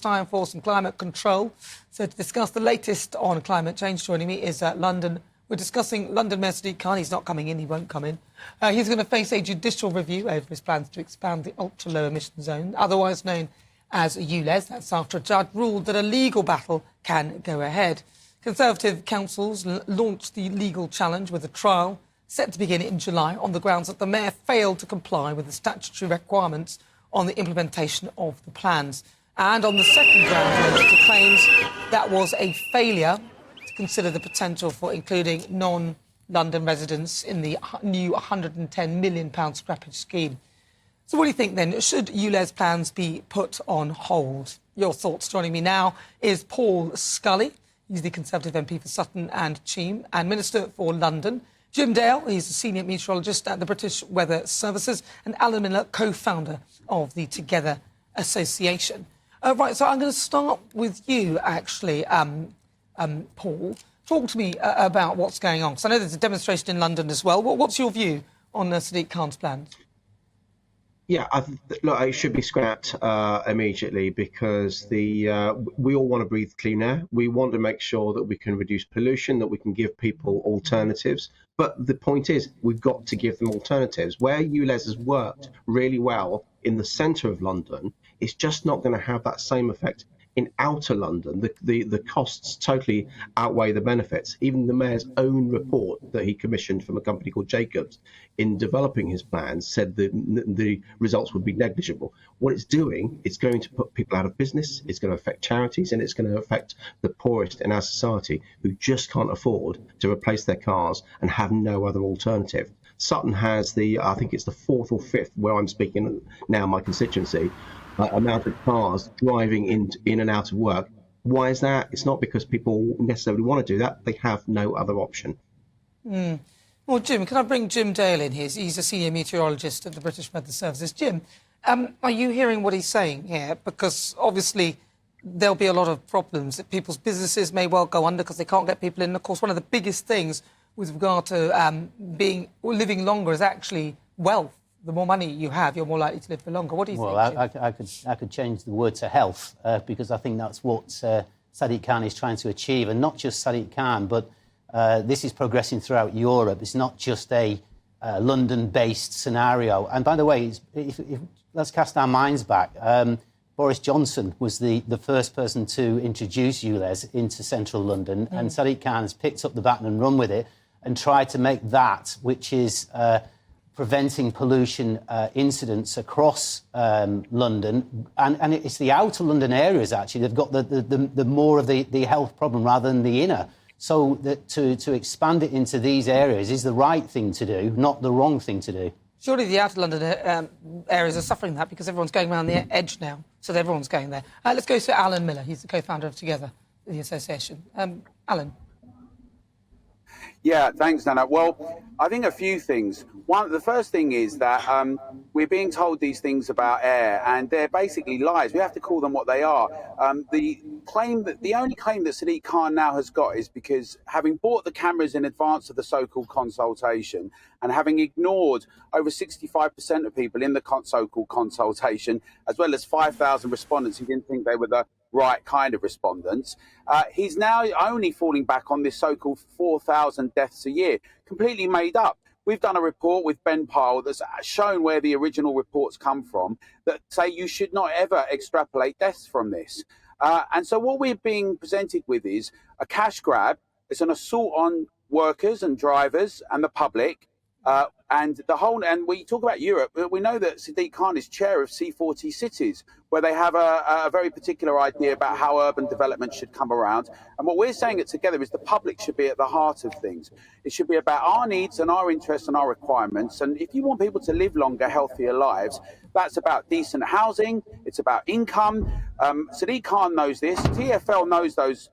Time for some climate control. So to discuss the latest on climate change, joining me is London. We're discussing London Mayor Sadiq Khan. He's not coming in, he won't come in. He's going to face a judicial review over his plans to expand the ultra-low emission zone, otherwise known as Ulez. That's after a judge ruled that a legal battle can go ahead. Conservative councils launched the legal challenge with a trial set to begin in July on the grounds that the mayor failed to comply with the statutory requirements on the implementation of the plans. And on the second ground, Minister claims that was a failure to consider the potential for including non-London residents in the new £110 million scrappage scheme. So what do you think then? Should Ulez plans be put on hold? Your thoughts. Joining me now is Paul Scully. He's the Conservative MP for Sutton and Cheam and Minister for London. Jim Dale, he's a senior meteorologist at the British Weather Services, and Alan Miller, co-founder of the Together Association. Right, so I'm going to start with you, actually, Paul. Talk to me about what's going on, because I know there's a demonstration in London as well. What's your view on Sadiq Khan's plans? Yeah, look, it should be scrapped immediately because we all want to breathe clean air. We want to make sure that we can reduce pollution, that we can give people alternatives. But the point is, we've got to give them alternatives. Where Ulez has worked really well in the centre of London, it's just not going to have that same effect in outer London. The costs totally outweigh the benefits. Even the mayor's own report that he commissioned from a company called Jacobs in developing his plans said that the results would be negligible. What it's doing, it's going to put people out of business, it's going to affect charities, and it's going to affect the poorest in our society who just can't afford to replace their cars and have no other alternative. Sutton has I think it's the fourth or fifth, where I'm speaking now, my constituency, amount of cars driving in and out of work. Why is that? It's not because people necessarily want to do that. They have no other option. Well, Jim, can I bring Jim Dale in here? He's a senior meteorologist at the British Weather Services. Jim, are you hearing what he's saying here? Because obviously there'll be a lot of problems. People's businesses may well go under because they can't get people in. And of course, one of the biggest things with regard to living longer is actually wealth. The more money you have, you're more likely to live for longer. What do you think? Well, I could change the word to health because I think that's what Sadiq Khan is trying to achieve. And not just Sadiq Khan, but this is progressing throughout Europe. It's not just a London-based scenario. And by the way, let's cast our minds back. Boris Johnson was the first person to introduce Ulez into central London, and Sadiq Khan has picked up the baton and run with it and tried to make that, which is preventing pollution incidents across London, and it's the outer London areas, actually, they've got the more of the health problem rather than the inner. So that to expand it into these areas is the right thing to do, not the wrong thing to do. Surely the outer London areas are suffering that because everyone's going around the edge now, so everyone's going there. Let's go to Alan Miller. He's the co-founder of Together, the association. Alan. Yeah, thanks, Nana. Well, I think a few things. The first thing is that we're being told these things about air, and they're basically lies. We have to call them what they are. The only claim that Sadiq Khan now has got is because having bought the cameras in advance of the so-called consultation and having ignored over 65% of people in the so-called consultation, as well as 5,000 respondents who didn't think they were the right kind of respondents, he's now only falling back on this so-called 4,000 deaths a year, completely made up. We've done a report with Ben Pyle that's shown where the original reports come from that say you should not ever extrapolate deaths from this. And so what we're being presented with is a cash grab. It's an assault on workers and drivers and the public. And we talk about Europe, we know that Sadiq Khan is chair of C40 cities, where they have a very particular idea about how urban development should come around. And what we're saying it together is the public should be at the heart of things. It should be about our needs and our interests and our requirements. And if you want people to live longer, healthier lives, that's about decent housing. It's about income. Sadiq Khan knows this. TfL knows those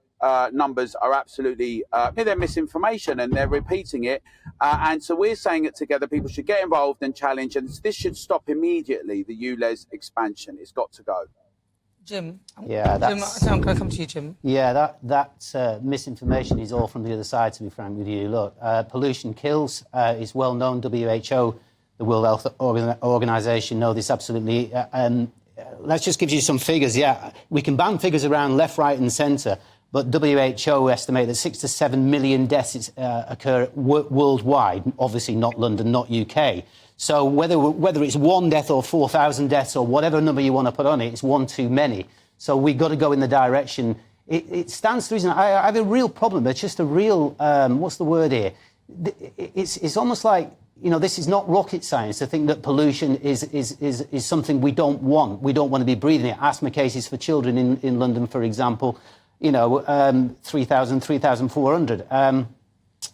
numbers are absolutely they're misinformation and they're repeating it, and so we're saying it together. People should get involved and challenge, and this should stop immediately. The Ulez expansion, it's got to go. Jim, yeah, I'm going to come to you, Jim. Yeah, that misinformation is all from the other side, to be frank with you. Look, pollution kills. It's well known. WHO, the World Health Organization, know this absolutely. let's just give you some figures. Yeah, we can ban figures around left, right and centre, but WHO estimate that 6 to 7 million deaths occur worldwide, obviously not London, not UK. So whether it's one death or 4,000 deaths or whatever number you want to put on it, it's one too many. So we've got to go in the direction. It stands to reason. I have a real problem. It's just a real, what's the word here? It's almost like, you know, this is not rocket science to think that pollution is something we don't want. We don't want to be breathing it. Asthma cases for children in London, for example, you know, 3,400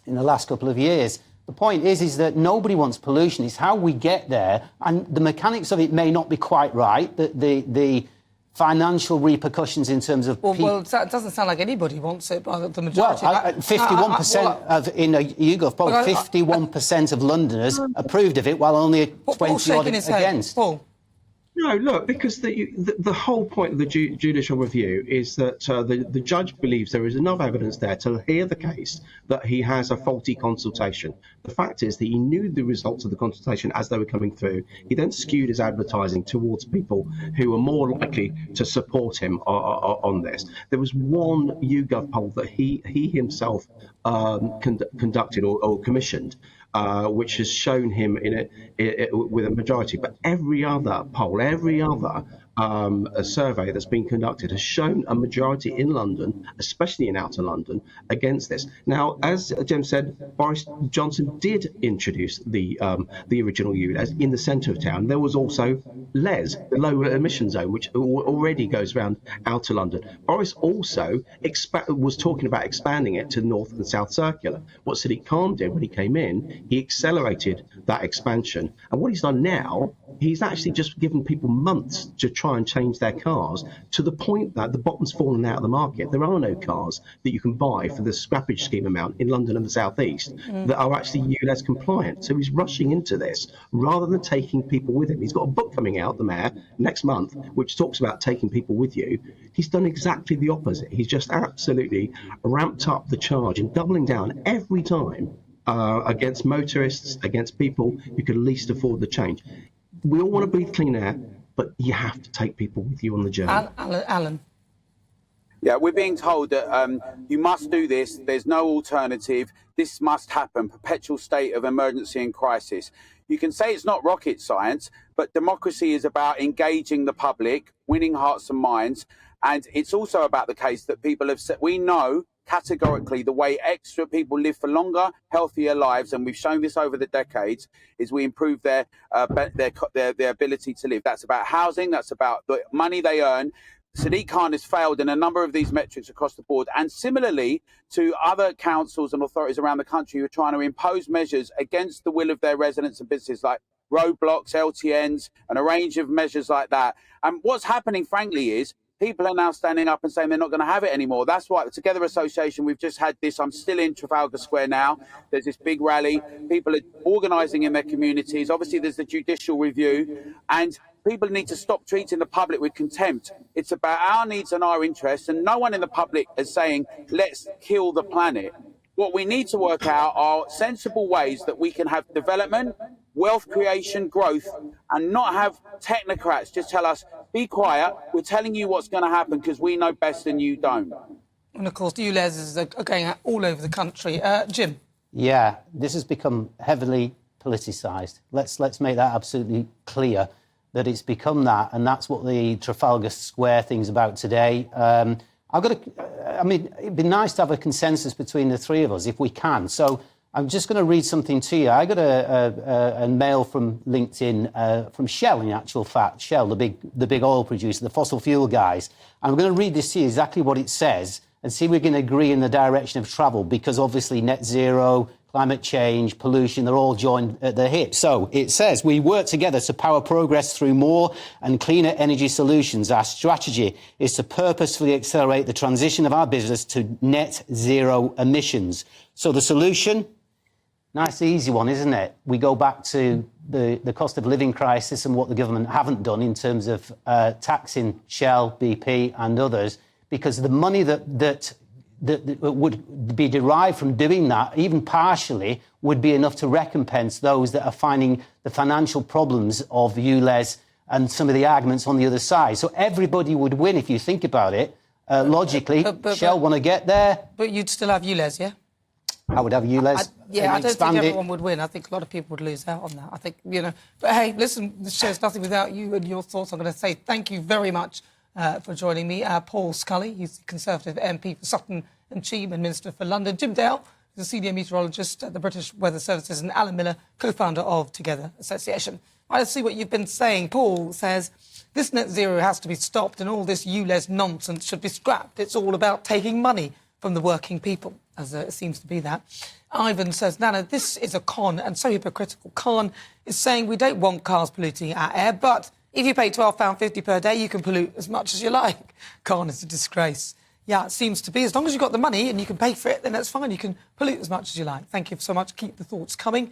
in the last couple of years. The point is that nobody wants pollution. It's how we get there. And the mechanics of it may not be quite right. The financial repercussions in terms of... Well, that doesn't sound like anybody wants it, but the majority... Well, 51% in a YouGov poll, 51% of Londoners approved of it, while only 20-odd against. Paul. No, look, because the whole point of the judicial review is that the judge believes there is enough evidence there to hear the case that he has a faulty consultation. The fact is that he knew the results of the consultation as they were coming through. He then skewed his advertising towards people who were more likely to support him on this. There was one YouGov poll that he himself conducted or commissioned, which has shown him in it with a majority. But every other poll, every other a survey that's been conducted has shown a majority in London, especially in outer London, against this. Now, as Jem said, Boris Johnson did introduce the original Ulez in the centre of town. There was also Les, the low emission zone, which already goes around outer London. Boris also was talking about expanding it to North and South Circular. What Sadiq Khan did when he came in, he accelerated that expansion. And what he's done now, he's actually just given people months to try and change their cars, to the point that the bottom's fallen out of the market. There are no cars that you can buy for the scrappage scheme amount in London and the South East that are actually Ulez compliant. So he's rushing into this rather than taking people with him. He's got a book coming out, the Mayor, next month, which talks about taking people with you. He's done exactly the opposite. He's just absolutely ramped up the charge and doubling down every time against motorists, against people who could least afford the change. We all want to breathe clean air, but you have to take people with you on the journey. Alan. Yeah, we're being told that you must do this. There's no alternative. This must happen. Perpetual state of emergency and crisis. You can say it's not rocket science, but democracy is about engaging the public, winning hearts and minds. And it's also about the case that people have said, we know categorically the way extra people live for longer, healthier lives, and we've shown this over the decades, is we improve their ability to live. That's about housing. That's about the money they earn. Sadiq Khan has failed in a number of these metrics across the board, and similarly to other councils and authorities around the country who are trying to impose measures against the will of their residents and businesses, like roadblocks, LTNs, and a range of measures like that. And what's happening, frankly, is people are now standing up and saying they're not going to have it anymore. That's why the Together Association, we've just had this. I'm still in Trafalgar Square now. There's this big rally. People are organising in their communities. Obviously, there's the judicial review. And people need to stop treating the public with contempt. It's about our needs and our interests. And no one in the public is saying, let's kill the planet. What we need to work out are sensible ways that we can have development, wealth creation, growth, and not have technocrats just tell us, be quiet, we're telling you what's going to happen because we know best and you don't. And of course, the Ulez is going all over the country. Jim? Yeah, this has become heavily politicised. Let's make that absolutely clear, that it's become that, and that's what the Trafalgar Square thing's about today. It'd be nice to have a consensus between the three of us if we can. So I'm just going to read something to you. I got a mail from LinkedIn from Shell, in actual fact. Shell, the big oil producer, the fossil fuel guys. And I'm going to read this to you, exactly what it says, and see if we can agree in the direction of travel, because obviously net zero, climate change, pollution, they're all joined at the hip. So it says, we work together to power progress through more and cleaner energy solutions. Our strategy is to purposefully accelerate the transition of our business to net zero emissions. So the solution, nice easy one, isn't it? We go back to the cost of living crisis and what the government haven't done in terms of taxing Shell, BP and others, because the money that would be derived from doing that, even partially, would be enough to recompense those that are finding the financial problems of Ulez and some of the arguments on the other side. So everybody would win if you think about it. Logically, Shell want to get there. But you'd still have Ulez, yeah? I would have Ulez. I don't think everyone would win. I think a lot of people would lose out on that. I think, But hey, listen, this show's nothing without you and your thoughts. I'm going to say thank you very much for joining me. Paul Scully, he's the Conservative MP for Sutton and Cheam, Minister for London. Jim Dale, the senior meteorologist at the British Weather Services, and Alan Miller, co-founder of Together Association. Let's see what you've been saying. Paul says, this net zero has to be stopped and all this Ulez nonsense should be scrapped. It's all about taking money from the working people, as it seems to be that. Ivan says, Nana, this is a con and so hypocritical. Khan is saying we don't want cars polluting our air, but if you pay £12.50 per day, you can pollute as much as you like. Khan is a disgrace. Yeah, it seems to be. As long as you've got the money and you can pay for it, then that's fine. You can pollute as much as you like. Thank you so much. Keep the thoughts coming.